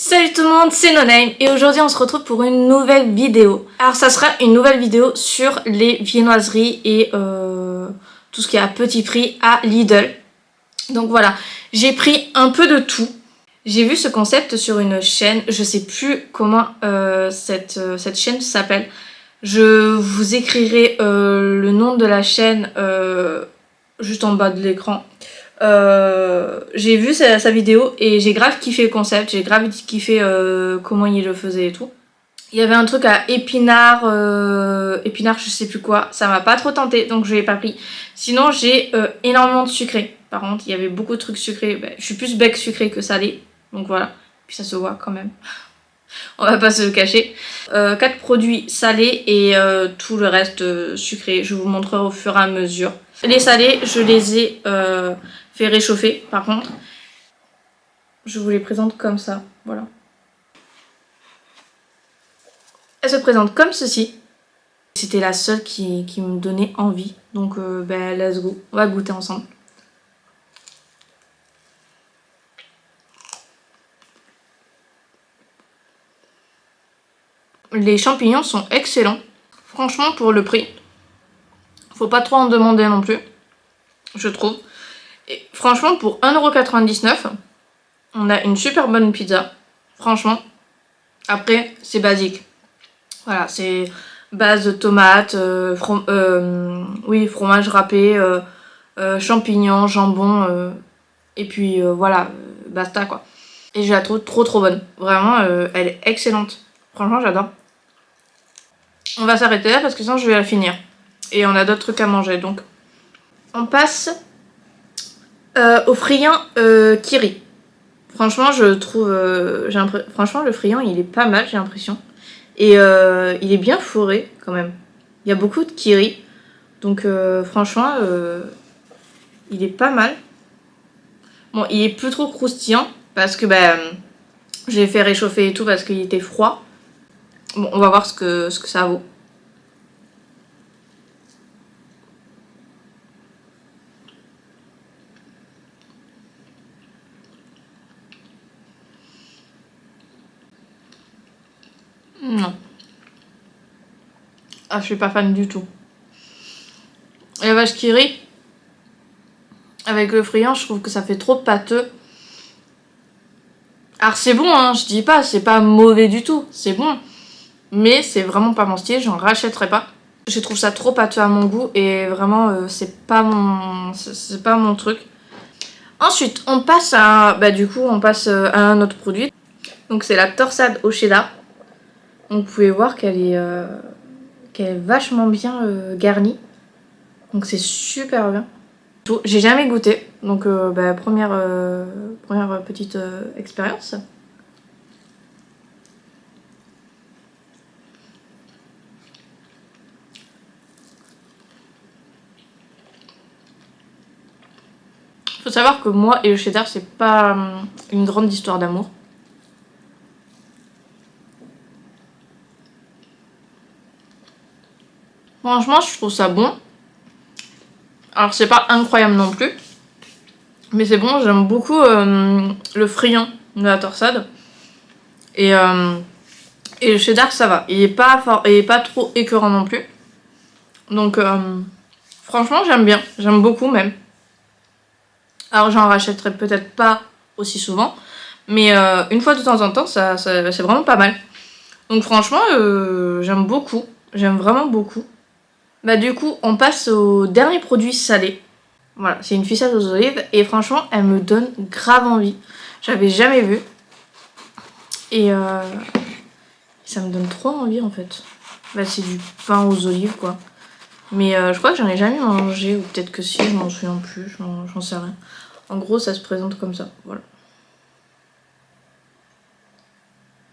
Salut tout le monde, c'est NoName et aujourd'hui on se retrouve pour une nouvelle vidéo. Alors ça sera une nouvelle vidéo sur les viennoiseries et tout ce qui est à petit prix à Lidl. Donc voilà, j'ai pris un peu de tout. J'ai vu ce concept sur une chaîne, je sais plus comment cette chaîne s'appelle. Je vous écrirai le nom de la chaîne juste en bas de l'écran. J'ai vu sa vidéo et j'ai grave kiffé le concept, j'ai grave kiffé comment il le faisait et tout. Il y avait un truc à épinard, je sais plus quoi, ça m'a pas trop tenté donc je l'ai pas pris. Sinon j'ai énormément de sucré, par contre il y avait beaucoup de trucs sucrés, je suis plus bec sucré que salé, donc voilà, puis ça se voit quand même. On va pas se le cacher. 4 produits salés et tout le reste sucré. Je vous montrerai au fur et à mesure. Les salés, je les ai fait réchauffer par contre. Je vous les présente comme ça. Voilà. Elle se présente comme ceci. C'était la seule qui me donnait envie. Donc let's go. On va goûter ensemble. Les champignons sont excellents. Franchement, pour le prix, faut pas trop en demander non plus, je trouve. Et franchement, pour 1,99 €, on a une super bonne pizza. Franchement. Après, c'est basique. Voilà, c'est base de tomates, fromage râpé, champignons, jambon, et puis voilà, basta quoi. Et je la trouve trop bonne. Vraiment, elle est excellente. Franchement, j'adore. On va s'arrêter là parce que sinon je vais la finir. Et on a d'autres trucs à manger donc. On passe au friand Kiri. Franchement, je trouve. Franchement, le friand il est pas mal, j'ai l'impression. Et il est bien fourré quand même. Il y a beaucoup de Kiri. Donc franchement, il est pas mal. Bon, il est plus trop croustillant parce que j'ai fait réchauffer et tout parce qu'il était froid. Bon, on va voir ce que ça vaut. Non. Ah, je suis pas fan du tout. La vache qui rit, avec le friand, je trouve que ça fait trop pâteux. Alors c'est bon, hein, je dis pas, c'est pas mauvais du tout, c'est bon. Mais c'est vraiment pas mon style, j'en rachèterai pas. Je trouve ça trop pâteux à mon goût et vraiment c'est pas mon truc. Ensuite, on passe à à un autre produit. Donc c'est la torsade au cheddar. Donc vous pouvez voir qu'elle est vachement bien garnie. Donc c'est super bien. J'ai jamais goûté, donc première petite expérience. Faut savoir que moi et le cheddar c'est pas une grande histoire d'amour. Franchement je trouve ça bon. Alors c'est pas incroyable non plus. Mais c'est bon, j'aime beaucoup le friand de la torsade. Et le cheddar ça va. Il est pas fort, il est pas trop écœurant non plus. Donc franchement j'aime bien, j'aime beaucoup même. Alors j'en rachèterai peut-être pas aussi souvent. Mais une fois de temps en temps, c'est vraiment pas mal. Donc franchement, j'aime beaucoup. J'aime vraiment beaucoup. Bah du coup, on passe au dernier produit salé. Voilà, c'est une ficelle aux olives. Et franchement, elle me donne grave envie. J'avais jamais vu. Et ça me donne trop envie en fait. Bah c'est du pain aux olives quoi. Mais je crois que j'en ai jamais mangé. Ou peut-être que si, je m'en souviens plus. J'en sais rien. En gros, ça se présente comme ça. Voilà.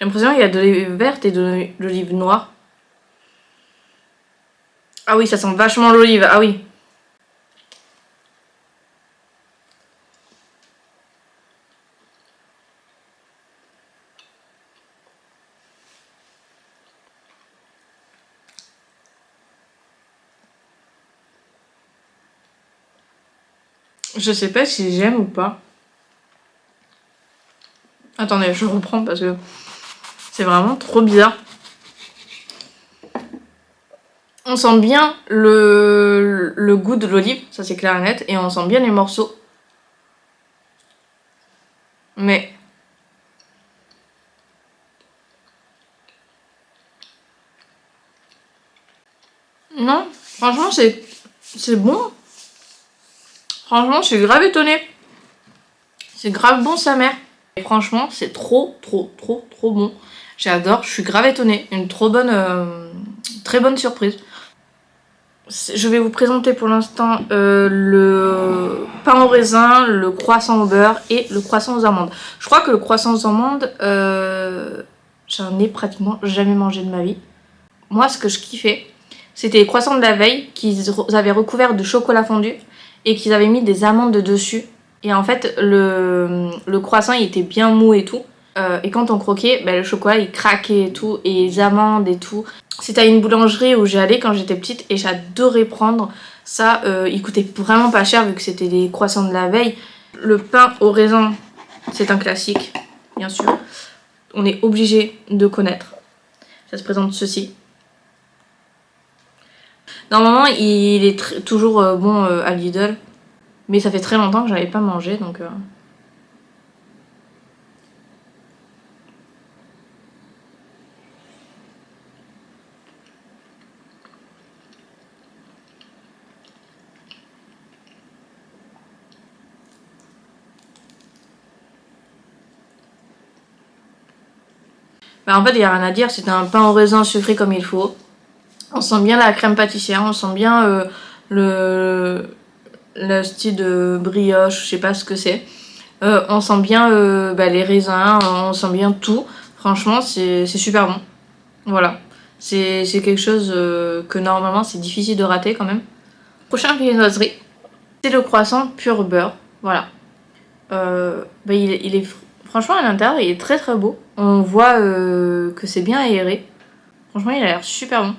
J'ai l'impression qu'il y a de l'olive verte et de l'olive noire. Ah oui, ça sent vachement l'olive. Ah oui. Je sais pas si j'aime ou pas. Attendez, je reprends parce que c'est vraiment trop bizarre. On sent bien le goût de l'olive, ça c'est clair et net, et on sent bien les morceaux. Mais non, franchement c'est bon. Franchement, je suis grave étonnée. C'est grave bon sa mère. Et franchement, c'est trop bon. J'adore, je suis grave étonnée. Une très bonne surprise. Je vais vous présenter pour l'instant le pain au raisin, le croissant au beurre et le croissant aux amandes. Je crois que le croissant aux amandes, j'en ai pratiquement jamais mangé de ma vie. Moi, ce que je kiffais, c'était les croissants de la veille qu'ils avaient recouverts de chocolat fondu et qu'ils avaient mis des amandes dessus. Et en fait, le croissant, il était bien mou et tout. Et quand on croquait, le chocolat, il craquait et tout. Et les amandes et tout. C'était à une boulangerie où j'allais quand j'étais petite et j'adorais prendre ça. Il coûtait vraiment pas cher vu que c'était des croissants de la veille. Le pain au raisin, c'est un classique, bien sûr. On est obligé de connaître. Ça se présente ceci. Normalement, il est toujours bon à Lidl. Mais ça fait très longtemps que j'avais pas mangé, donc... en fait, il n'y a rien à dire, c'est un pain au raisin sucré comme il faut. On sent bien la crème pâtissière, on sent bien le style de brioche, je sais pas ce que c'est. On sent bien les raisins, on sent bien tout. Franchement, c'est super bon. Voilà. C'est quelque chose que normalement c'est difficile de rater quand même. Prochain viennoiserie, c'est le croissant pur beurre. Voilà. Il est franchement à l'intérieur, il est très beau. On voit que c'est bien aéré. Franchement, il a l'air super bon.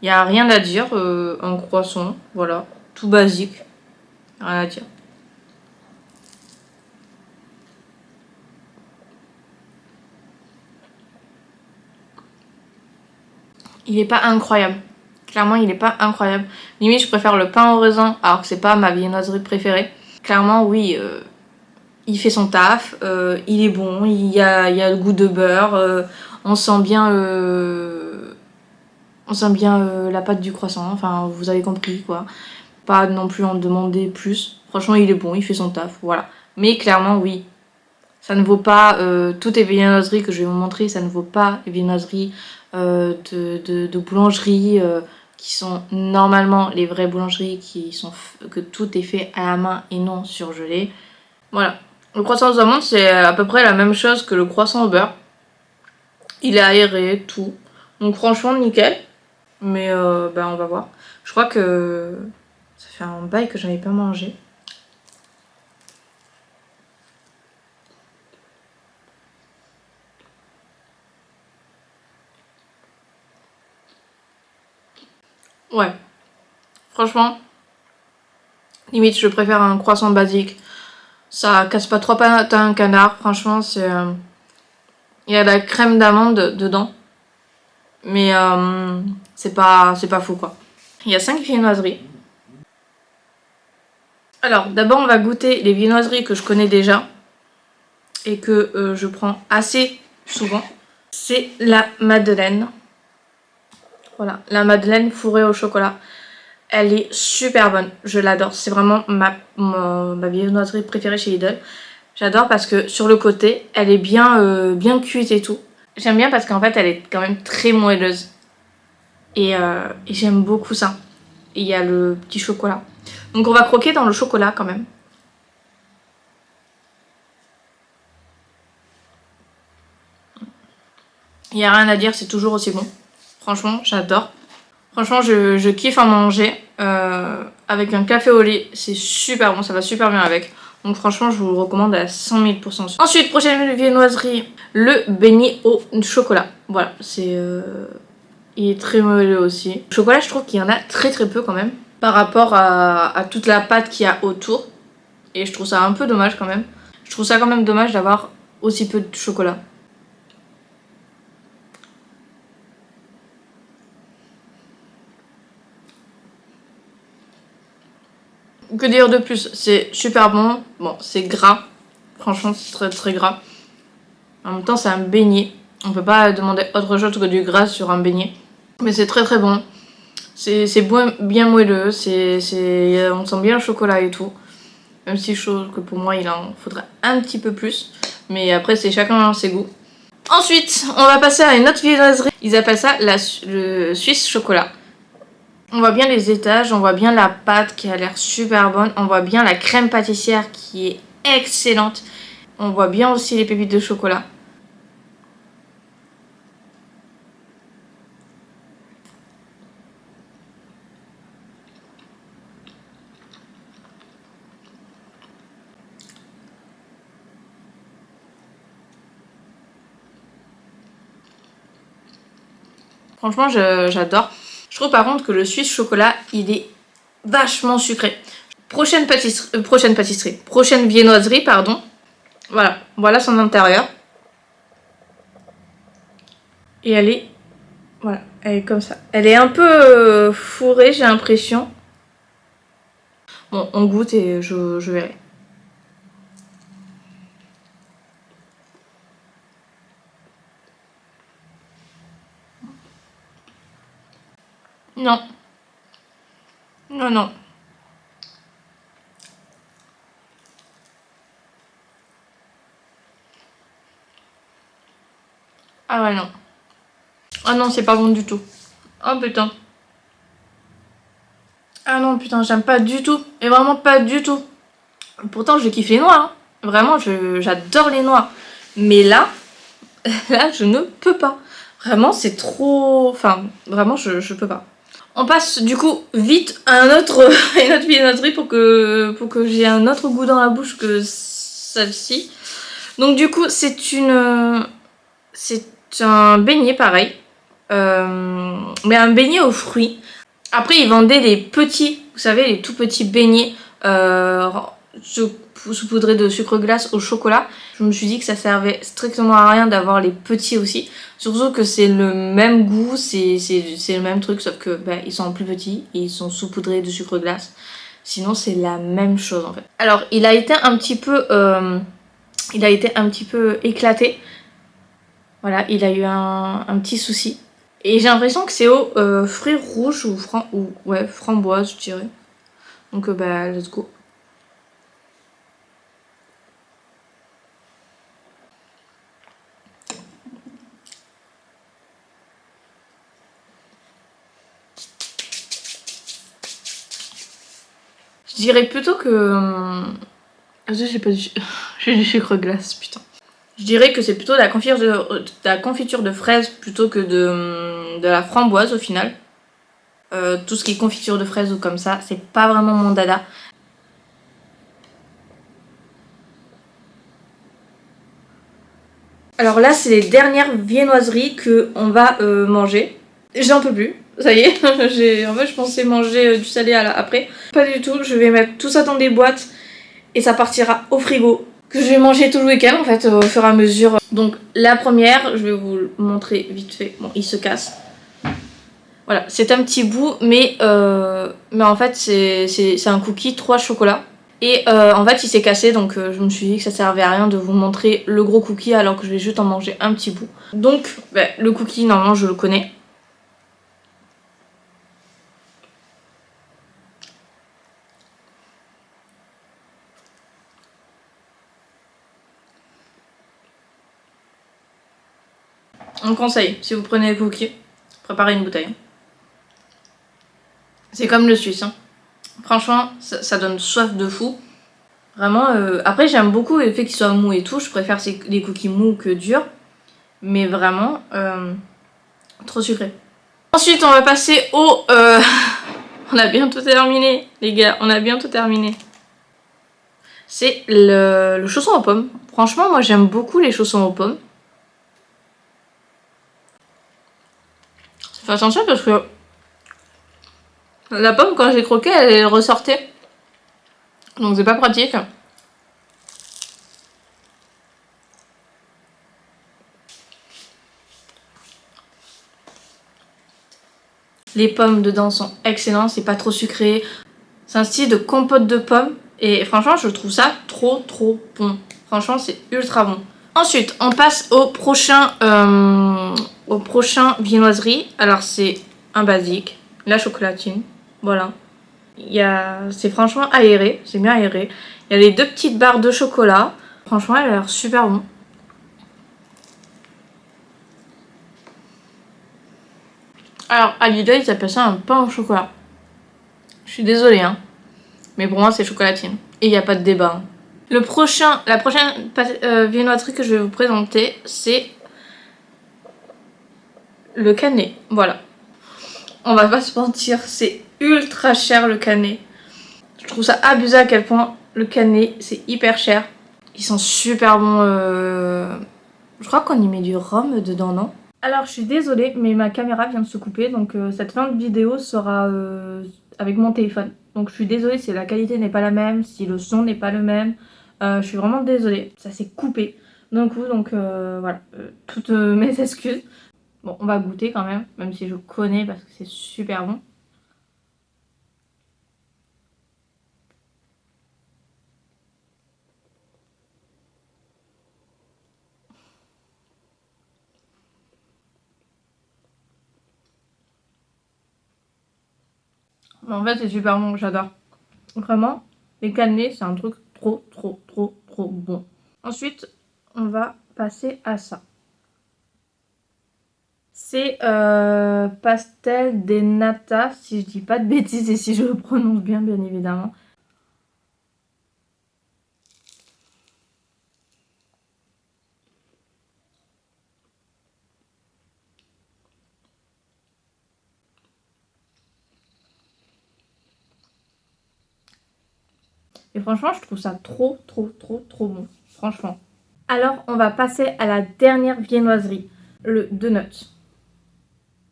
Il n'y a rien à dire. Un croissant, voilà. Tout basique. Rien à dire. Il est pas incroyable. Clairement, il est pas incroyable. Limite, je préfère le pain au raisin, alors que c'est pas ma viennoiserie préférée. Clairement, oui, il fait son taf. Il est bon. Il y a le goût de beurre. On sent bien... la pâte du croissant. Enfin, vous avez compris, quoi. Pas non plus en demander plus. Franchement, il est bon. Il fait son taf. Voilà. Mais clairement, oui. Ça ne vaut pas toutes les viennoiseries que je vais vous montrer, ça ne vaut pas les viennoiseries de boulangerie qui sont normalement les vraies boulangeries que tout est fait à la main et non surgelé. Voilà. Le croissant aux amandes, c'est à peu près la même chose que le croissant au beurre. Il est aéré, tout. Donc franchement, nickel. Mais on va voir. Je crois que ça fait un bail que j'en ai pas mangé. Ouais, franchement, limite je préfère un croissant basique. Ça casse pas trop pattes à un canard, franchement c'est... Il y a de la crème d'amande dedans. Mais c'est pas fou quoi. Il y a 5 viennoiseries. Alors d'abord on va goûter les viennoiseries que je connais déjà. Et que je prends assez souvent. C'est la Madeleine. Voilà, la Madeleine fourrée au chocolat. Elle est super bonne, je l'adore. C'est vraiment ma viennoiserie préférée chez Lidl. J'adore parce que sur le côté, elle est bien cuite et tout. J'aime bien parce qu'en fait, elle est quand même très moelleuse. Et j'aime beaucoup ça. Et il y a le petit chocolat. Donc on va croquer dans le chocolat quand même. Il n'y a rien à dire, c'est toujours aussi bon. Franchement, j'adore. Franchement, je kiffe en manger. Avec un café au lait, c'est super bon, ça va super bien avec. Donc franchement, je vous le recommande à 100 000%. Ensuite, prochaine viennoiserie, le beignet au chocolat. Voilà, il est très moelleux aussi. Le chocolat, je trouve qu'il y en a très peu quand même. Par rapport à toute la pâte qu'il y a autour. Et je trouve ça un peu dommage quand même. Je trouve ça quand même dommage d'avoir aussi peu de chocolat. Que dire de plus? C'est super bon. Bon, c'est gras. Franchement, c'est très très gras. En même temps, c'est un beignet. On peut pas demander autre chose que du gras sur un beignet. Mais c'est très très bon. C'est bien moelleux. On sent bien le chocolat et tout. Même si je trouve que pour moi, il en faudrait un petit peu plus. Mais après, c'est chacun ses goûts. Ensuite, on va passer à une autre viennoiserie. Ils appellent ça le Suisse chocolat. On voit bien les étages, on voit bien la pâte qui a l'air super bonne, on voit bien la crème pâtissière qui est excellente. On voit bien aussi les pépites de chocolat. Franchement, j'adore. Je trouve par contre que le Suisse chocolat, il est vachement sucré. Prochaine viennoiserie, pardon. Voilà son intérieur. Et voilà, elle est comme ça. Elle est un peu fourrée, j'ai l'impression. Bon, on goûte et je verrai. Non. Non, non. Ah ouais, non. Ah non, c'est pas bon du tout. Oh putain. Ah non, putain, j'aime pas du tout. Et vraiment pas du tout. Pourtant, je kiffe les noix. Hein. Vraiment, j'adore les noix. Mais là, là, je ne peux pas. Vraiment, c'est trop... Enfin, vraiment, je peux pas. On passe du coup vite à une autre viennoiserie pour que j'ai un autre goût dans la bouche que celle-ci. Donc du coup, c'est un beignet pareil. Mais un beignet aux fruits. Après, ils vendaient les petits, vous savez, les tout petits beignets saupoudrés de sucre glace au chocolat. Je me suis dit que ça servait strictement à rien d'avoir les petits aussi. Surtout que c'est le même goût, c'est le même truc, sauf que ils sont plus petits et ils sont saupoudrés de sucre glace. Sinon, c'est la même chose en fait. Alors, il a été un petit peu éclaté. Voilà, il a eu un petit souci. Et j'ai l'impression que c'est aux fruits rouges ou framboise, je dirais. Donc let's go. Je dirais plutôt que... j'ai pas du... j'ai du sucre glace, putain. Je dirais que c'est plutôt de la confiture de fraises plutôt que de la framboise au final. Tout ce qui est confiture de fraises ou comme ça, c'est pas vraiment mon dada. Alors là, c'est les dernières viennoiseries qu'on va manger. J'en peux plus, ça y est. En fait, je pensais manger du salé après. Pas du tout, je vais mettre tout ça dans des boîtes et ça partira au frigo. Que je vais manger tout le week-end en fait, au fur et à mesure. Donc la première, je vais vous le montrer vite fait. Bon, il se casse. Voilà, c'est un petit bout, mais en fait, c'est un cookie 3 chocolats. Et en fait, il s'est cassé, donc je me suis dit que ça servait à rien de vous montrer le gros cookie alors que je vais juste en manger un petit bout. Donc, le cookie, normalement, je le connais. On conseille, si vous prenez le cookie, préparez une bouteille. C'est comme le suisse. Hein. Franchement, ça donne soif de fou. Vraiment, après j'aime beaucoup le fait qu'ils soient mous et tout. Je préfère les cookies mous que durs. Mais vraiment, trop sucré. Ensuite, on va passer au... on a bientôt terminé, les gars. On a bientôt terminé. C'est le chausson aux pommes. Franchement, moi j'aime beaucoup les chaussons aux pommes. Fais attention parce que la pomme, quand j'ai croqué, elle ressortait. Donc c'est pas pratique. Les pommes dedans sont excellentes, c'est pas trop sucré. C'est un style de compote de pommes. Et franchement, je trouve ça trop bon. Franchement, c'est ultra bon. Ensuite, on passe au prochain viennoiserie. Alors, c'est un basique, la chocolatine. Voilà. C'est franchement aéré, c'est bien aéré. Il y a les 2 petites barres de chocolat. Franchement, elle a l'air super bon. Alors, à Lidl, ils appellent ça un pain au chocolat. Je suis désolée, hein. Mais pour moi, c'est chocolatine. Et il n'y a pas de débat. Hein. La prochaine viennoiserie que je vais vous présenter, c'est le Canet. Voilà. On va pas se mentir, c'est ultra cher le Canet. Je trouve ça abusé à quel point le Canet, c'est hyper cher. Ils sont super bons. Je crois qu'on y met du rhum dedans, non? Alors, je suis désolée, mais ma caméra vient de se couper. Donc, cette fin de vidéo sera avec mon téléphone. Donc, je suis désolée si la qualité n'est pas la même, si le son n'est pas le même. Je suis vraiment désolée. Ça s'est coupé d'un coup. Donc, voilà. Toutes mes excuses. Bon, on va goûter quand même si je connais parce que c'est super bon. En fait, c'est super bon, j'adore. Vraiment, les cannelés, c'est un truc trop bon. Ensuite, on va passer à ça. C'est pastel des nata, si je dis pas de bêtises et si je le prononce bien évidemment. Et franchement, je trouve ça trop bon. Franchement. Alors, on va passer à la dernière viennoiserie, le donut.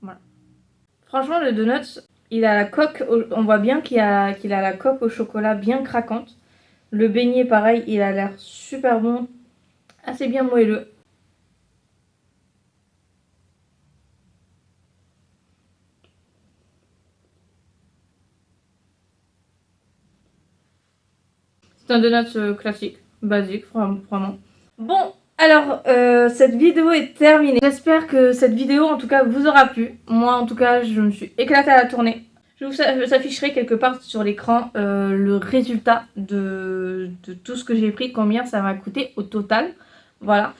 Voilà. Franchement, le donut, il a la coque, on voit bien qu'il a la coque au chocolat bien craquante. Le beignet, pareil, il a l'air super bon, assez bien moelleux. C'est un donut classique, basique, vraiment. Bon, alors, cette vidéo est terminée. J'espère que cette vidéo, en tout cas, vous aura plu. Moi, en tout cas, je me suis éclatée à la tournée. Je vous afficherai quelque part sur l'écran le résultat de tout ce que j'ai pris, combien ça m'a coûté au total. Voilà.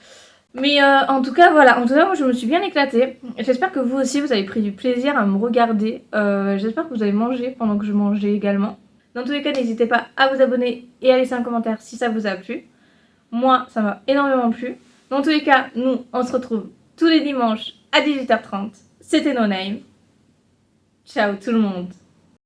Mais en tout cas, voilà. En tout cas, moi, je me suis bien éclatée. J'espère que vous aussi, vous avez pris du plaisir à me regarder. J'espère que vous avez mangé pendant que je mangeais également. Dans tous les cas, n'hésitez pas à vous abonner et à laisser un commentaire si ça vous a plu. Moi, ça m'a énormément plu. Dans tous les cas, nous, on se retrouve tous les dimanches à 18h30. C'était No Name. Ciao tout le monde.